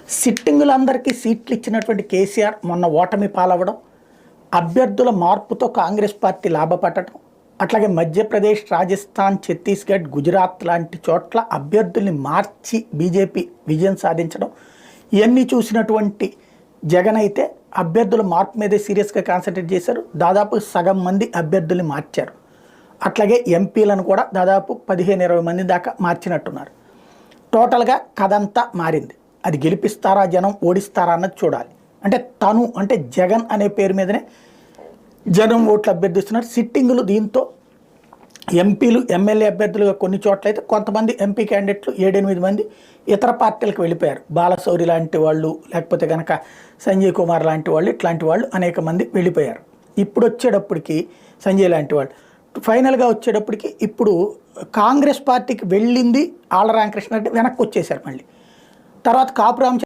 సిట్టింగులందరికీ సీట్లు ఇచ్చినటువంటి కేసీఆర్ మొన్న ఓటమి పాలవడం, అభ్యర్థుల మార్పుతో కాంగ్రెస్ పార్టీ లాభపడటం, అట్లాగే మధ్యప్రదేశ్, రాజస్థాన్, ఛత్తీస్గఢ్, గుజరాత్ లాంటి చోట్ల అభ్యర్థుల్ని మార్చి బీజేపీ విజయం సాధించడం, ఇవన్నీ చూసినటువంటి జగన్ అయితే అభ్యర్థుల మార్పు మీదే సీరియస్గా కాన్సన్ట్రేట్ చేశారు. దాదాపు సగం మంది అభ్యర్థుల్ని మార్చారు. అట్లాగే ఎంపీలను కూడా దాదాపు 15-20 మంది దాకా మార్చినట్టున్నారు. టోటల్గా కథంతా మారింది. అది గెలిపిస్తారా జనం, ఓడిస్తారా అన్నది చూడాలి. అంటే తను అంటే జగన్ అనే పేరు మీదనే జనం ఓట్లు అభ్యర్థిస్తున్నారు. సిట్టింగులు దీంతో ఎంపీలు, ఎమ్మెల్యే అభ్యర్థులుగా కొన్ని చోట్ల అయితే కొంతమంది ఎంపీ క్యాండిడేట్లు 7-8 మంది ఇతర పార్టీలకు వెళ్ళిపోయారు. బాలశౌరి లాంటి వాళ్ళు, లేకపోతే కనుక సంజయ్ కుమార్ లాంటి వాళ్ళు, ఇట్లాంటి వాళ్ళు అనేక మంది వెళ్ళిపోయారు. ఇప్పుడు వచ్చేటప్పటికి సంజయ్ లాంటి వాళ్ళు ఫైనల్గా వచ్చేటప్పటికి ఇప్పుడు కాంగ్రెస్ పార్టీకి వెళ్ళింది ఆళ్ల రామకృష్ణ రెడ్డి, వెనక్కి వచ్చేసారు. మళ్ళీ తర్వాత కాపు రామచంద్ర